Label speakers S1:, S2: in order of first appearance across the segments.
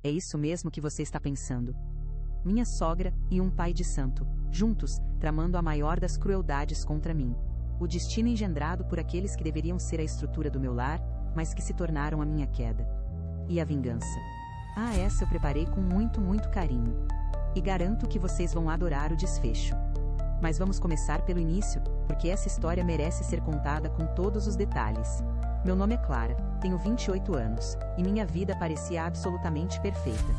S1: é isso mesmo que você está pensando. Minha sogra e um pai de santo, juntos, tramando a maior das crueldades contra mim. O destino engendrado por aqueles que deveriam ser a estrutura do meu lar, mas que se tornaram a minha queda. E a vingança. Ah, essa eu preparei com muito, muito carinho. E garanto que vocês vão adorar o desfecho. Mas vamos começar pelo início, porque essa história merece ser contada com todos os detalhes. Meu nome é Clara, tenho 28 anos, e minha vida parecia absolutamente perfeita.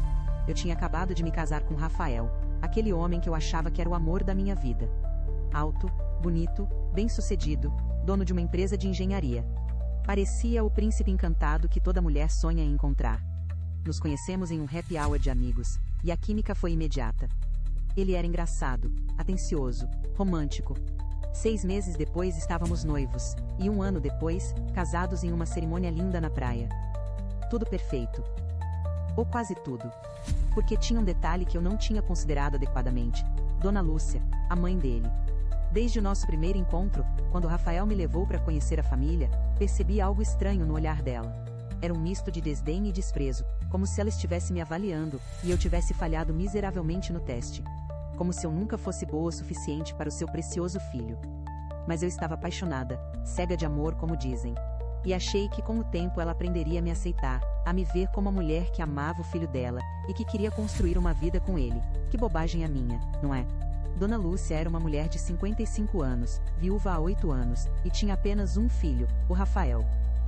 S1: Eu tinha acabado de me casar com Rafael, aquele homem que eu achava que era o amor da minha vida. Alto, bonito, bem-sucedido, dono de uma empresa de engenharia. Parecia o príncipe encantado que toda mulher sonha em encontrar. Nos conhecemos em um happy hour de amigos, e a química foi imediata. Ele era engraçado, atencioso, romântico. 6 meses depois estávamos noivos, e 1 ano depois, casados em uma cerimônia linda na praia. Tudo perfeito. Ou quase tudo. Porque tinha um detalhe que eu não tinha considerado adequadamente. Dona Lúcia, a mãe dele. Desde o nosso primeiro encontro, quando Rafael me levou para conhecer a família, percebi algo estranho no olhar dela. Era um misto de desdém e desprezo, como se ela estivesse me avaliando, e eu tivesse falhado miseravelmente no teste. Como se eu nunca fosse boa o suficiente para o seu precioso filho. Mas eu estava apaixonada, cega de amor, como dizem. E achei que com o tempo ela aprenderia a me aceitar, a me ver como a mulher que amava o filho dela, e que queria construir uma vida com ele. Que bobagem a minha, não é? Dona Lúcia era uma mulher de 55 anos, viúva há 8 anos, e tinha apenas um filho, o Rafael.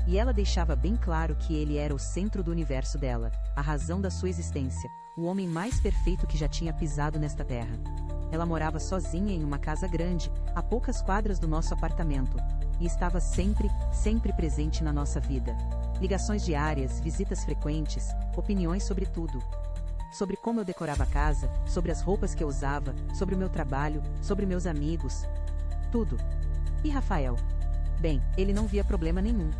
S1: E ela deixava bem claro que ele era o centro do universo dela, a razão da sua existência, o homem mais perfeito que já tinha pisado nesta terra. Ela morava sozinha em uma casa grande, a poucas quadras do nosso apartamento, e estava sempre, sempre presente na nossa vida. Ligações diárias, visitas frequentes, opiniões sobre tudo. Sobre como eu decorava a casa, sobre as roupas que eu usava, sobre o meu trabalho, sobre meus amigos. Tudo. E Rafael? Bem, ele não via problema nenhum.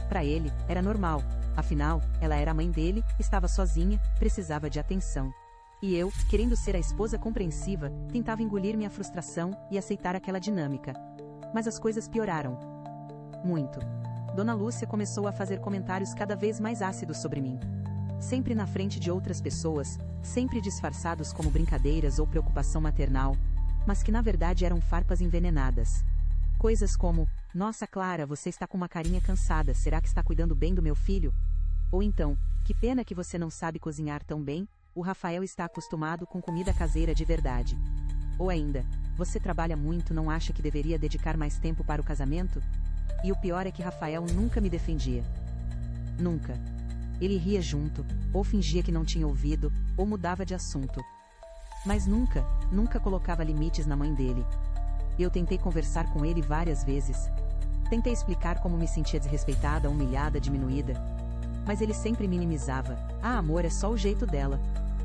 S1: Para ele, era normal. Afinal, ela era a mãe dele, estava sozinha, precisava de atenção. E eu, querendo ser a esposa compreensiva, tentava engolir minha frustração e aceitar aquela dinâmica. Mas as coisas pioraram. Muito. Dona Lúcia começou a fazer comentários cada vez mais ácidos sobre mim. Sempre na frente de outras pessoas, sempre disfarçados como brincadeiras ou preocupação maternal, mas que na verdade eram farpas envenenadas. Coisas como: nossa Clara, você está com uma carinha cansada, será que está cuidando bem do meu filho? Ou então: que pena que você não sabe cozinhar tão bem, o Rafael está acostumado com comida caseira de verdade. Ou ainda: você trabalha muito, não acha que deveria dedicar mais tempo para o casamento? E o pior é que Rafael nunca me defendia. Nunca. Ele ria junto, ou fingia que não tinha ouvido, ou mudava de assunto. Mas nunca, nunca colocava limites na mãe dele. Eu tentei conversar com ele várias vezes. Tentei explicar como me sentia desrespeitada, humilhada, diminuída. Mas ele sempre minimizava. Ah, amor, é só o jeito dela.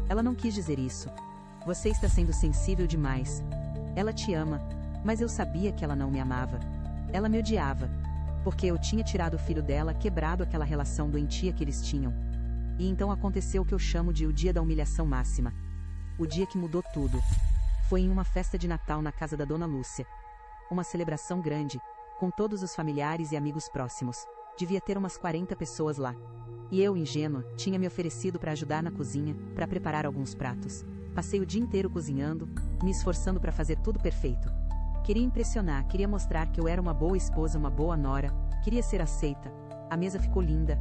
S1: Ela não quis dizer isso. Você está sendo sensível demais. Ela te ama. Mas eu sabia que ela não me amava. Ela me odiava. Porque eu tinha tirado o filho dela, quebrado aquela relação doentia que eles tinham. E então aconteceu o que eu chamo de o dia da humilhação máxima. O dia que mudou tudo. Foi em uma festa de Natal na casa da Dona Lúcia. Uma celebração grande, com todos os familiares e amigos próximos. Devia ter umas 40 pessoas lá. E eu, ingênua, tinha me oferecido para ajudar na cozinha, para preparar alguns pratos. Passei o dia inteiro cozinhando, me esforçando para fazer tudo perfeito. Queria impressionar, queria mostrar que eu era uma boa esposa, uma boa nora, queria ser aceita. A mesa ficou linda.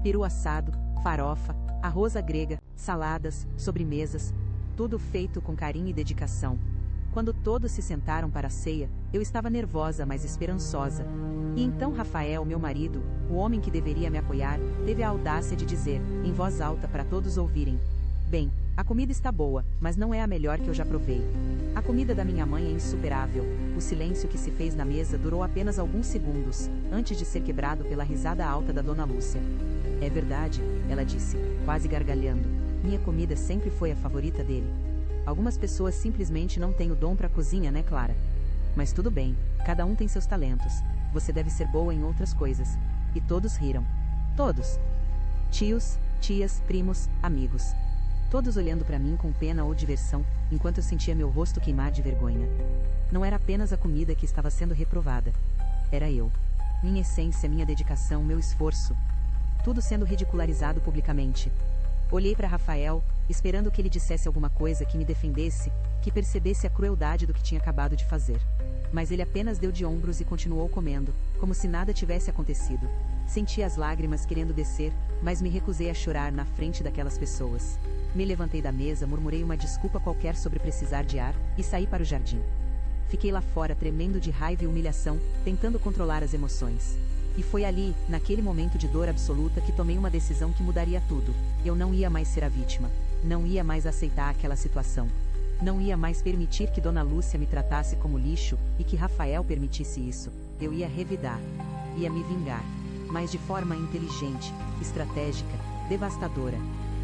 S1: Peru assado, farofa, arroz à grega, saladas, sobremesas, tudo feito com carinho e dedicação. Quando todos se sentaram para a ceia, eu estava nervosa, mas esperançosa. E então Rafael, meu marido, o homem que deveria me apoiar, teve a audácia de dizer, em voz alta para todos ouvirem: bem, a comida está boa, mas não é a melhor que eu já provei. A comida da minha mãe é insuperável. O silêncio que se fez na mesa durou apenas alguns segundos, antes de ser quebrado pela risada alta da Dona Lúcia. É verdade, ela disse, quase gargalhando. Minha comida sempre foi a favorita dele. Algumas pessoas simplesmente não têm o dom para a cozinha, né, Clara? Mas tudo bem, cada um tem seus talentos. Você deve ser boa em outras coisas. E todos riram. Todos. Tios, tias, primos, amigos. Todos olhando para mim com pena ou diversão, enquanto eu sentia meu rosto queimar de vergonha. Não era apenas a comida que estava sendo reprovada. Era eu. Minha essência, minha dedicação, meu esforço. Tudo sendo ridicularizado publicamente. Olhei para Rafael, esperando que ele dissesse alguma coisa que me defendesse, que percebesse a crueldade do que tinha acabado de fazer. Mas ele apenas deu de ombros e continuou comendo, como se nada tivesse acontecido. Senti as lágrimas querendo descer, mas me recusei a chorar na frente daquelas pessoas. Me levantei da mesa, murmurei uma desculpa qualquer sobre precisar de ar, e saí para o jardim. Fiquei lá fora tremendo de raiva e humilhação, tentando controlar as emoções. E foi ali, naquele momento de dor absoluta, que tomei uma decisão que mudaria tudo. Eu não ia mais ser a vítima. Não ia mais aceitar aquela situação. Não ia mais permitir que Dona Lúcia me tratasse como lixo, e que Rafael permitisse isso. Eu ia revidar. Ia me vingar. Mas de forma inteligente, estratégica, devastadora.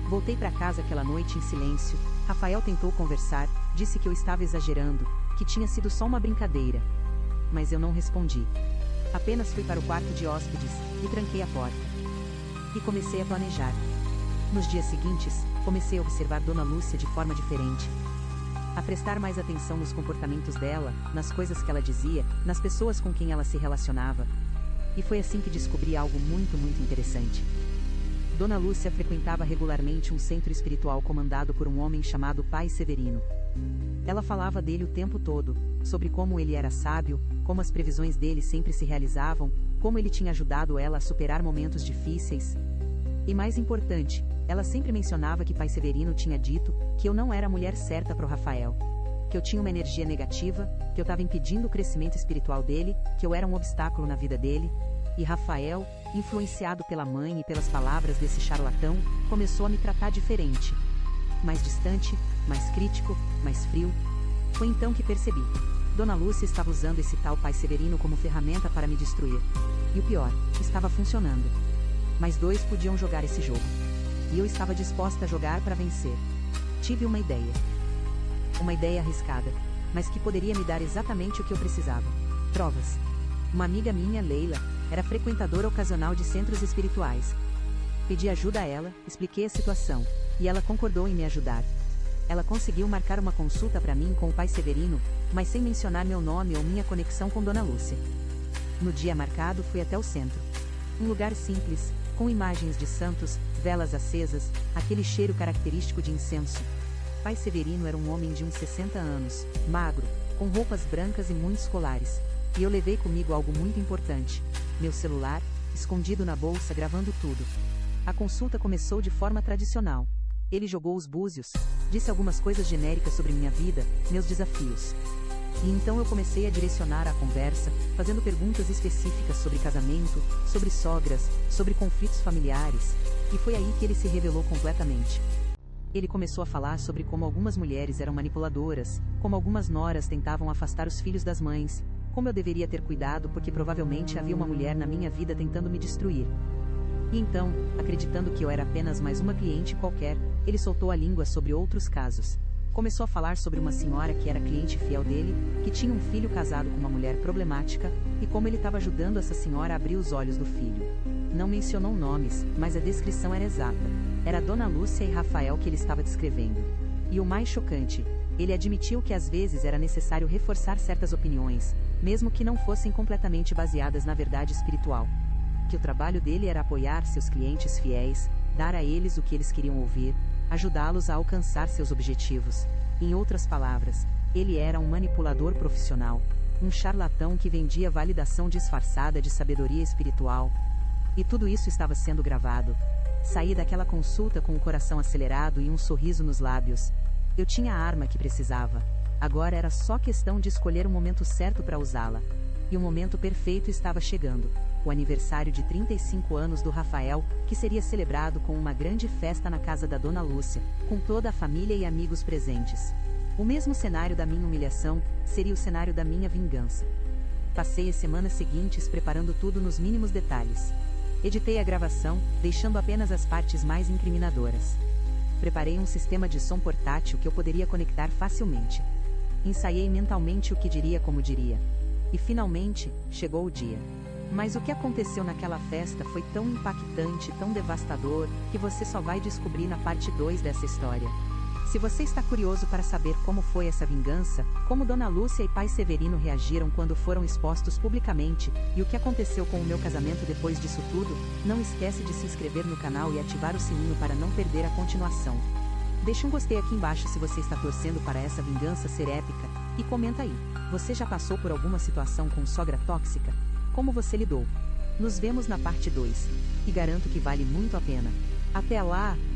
S1: Voltei para casa aquela noite em silêncio. Rafael tentou conversar, disse que eu estava exagerando, que tinha sido só uma brincadeira. Mas eu não respondi. Apenas fui para o quarto de hóspedes, e tranquei a porta. E comecei a planejar. Nos dias seguintes, comecei a observar Dona Lúcia de forma diferente. A prestar mais atenção nos comportamentos dela, nas coisas que ela dizia, nas pessoas com quem ela se relacionava. E foi assim que descobri algo muito interessante. Dona Lúcia frequentava regularmente um centro espiritual comandado por um homem chamado Pai Severino. Ela falava dele o tempo todo, sobre como ele era sábio, como as previsões dele sempre se realizavam, como ele tinha ajudado ela a superar momentos difíceis. E mais importante, ela sempre mencionava que Pai Severino tinha dito que eu não era a mulher certa para o Rafael. Que eu tinha uma energia negativa, que eu estava impedindo o crescimento espiritual dele, que eu era um obstáculo na vida dele. E Rafael, influenciado pela mãe e pelas palavras desse charlatão, começou a me tratar diferente. Mais distante, mais crítico, mais frio. Foi então que percebi. Dona Lúcia estava usando esse tal Pai Severino como ferramenta para me destruir. E o pior, estava funcionando. Mas dois podiam jogar esse jogo. E eu estava disposta a jogar para vencer. Tive uma ideia. Uma ideia arriscada, mas que poderia me dar exatamente o que eu precisava. Provas. Uma amiga minha, Leila, era frequentadora ocasional de centros espirituais. Pedi ajuda a ela, expliquei a situação, e ela concordou em me ajudar. Ela conseguiu marcar uma consulta para mim com o Pai Severino, mas sem mencionar meu nome ou minha conexão com Dona Lúcia. No dia marcado, fui até o centro. Um lugar simples, com imagens de santos, velas acesas, aquele cheiro característico de incenso. Pai Severino era um homem de uns 60 anos, magro, com roupas brancas e muitos colares. E eu levei comigo algo muito importante: meu celular, escondido na bolsa, gravando tudo. A consulta começou de forma tradicional. Ele jogou os búzios, disse algumas coisas genéricas sobre minha vida, meus desafios. E então eu comecei a direcionar a conversa, fazendo perguntas específicas sobre casamento, sobre sogras, sobre conflitos familiares, e foi aí que ele se revelou completamente. Ele começou a falar sobre como algumas mulheres eram manipuladoras, como algumas noras tentavam afastar os filhos das mães, como eu deveria ter cuidado porque provavelmente havia uma mulher na minha vida tentando me destruir. E então, acreditando que eu era apenas mais uma cliente qualquer, ele soltou a língua sobre outros casos. Começou a falar sobre uma senhora que era cliente fiel dele, que tinha um filho casado com uma mulher problemática, e como ele estava ajudando essa senhora a abrir os olhos do filho. Não mencionou nomes, mas a descrição era exata. Era Dona Lúcia e Rafael que ele estava descrevendo. E o mais chocante, ele admitiu que às vezes era necessário reforçar certas opiniões, mesmo que não fossem completamente baseadas na verdade espiritual. Que o trabalho dele era apoiar seus clientes fiéis, dar a eles o que eles queriam ouvir, ajudá-los a alcançar seus objetivos. Em outras palavras, ele era um manipulador profissional, um charlatão que vendia validação disfarçada de sabedoria espiritual. E tudo isso estava sendo gravado. Saí daquela consulta com o coração acelerado e um sorriso nos lábios. Eu tinha a arma que precisava. Agora era só questão de escolher o momento certo para usá-la. E o momento perfeito estava chegando. O aniversário de 35 anos do Rafael, que seria celebrado com uma grande festa na casa da Dona Lúcia, com toda a família e amigos presentes. O mesmo cenário da minha humilhação seria o cenário da minha vingança. Passei as semanas seguintes preparando tudo nos mínimos detalhes. Editei a gravação, deixando apenas as partes mais incriminadoras. Preparei um sistema de som portátil que eu poderia conectar facilmente. Ensaiei mentalmente o que diria como diria. E finalmente, chegou o dia. Mas o que aconteceu naquela festa foi tão impactante, tão devastador, que você só vai descobrir na parte 2 dessa história. Se você está curioso para saber como foi essa vingança, como Dona Lúcia e Pai Severino reagiram quando foram expostos publicamente, e o que aconteceu com o meu casamento depois disso tudo, não esquece de se inscrever no canal e ativar o sininho para não perder a continuação. Deixe um gostei aqui embaixo se você está torcendo para essa vingança ser épica, e comenta aí, você já passou por alguma situação com sogra tóxica? Como você lidou? Nos vemos na parte 2. E garanto que vale muito a pena. Até lá!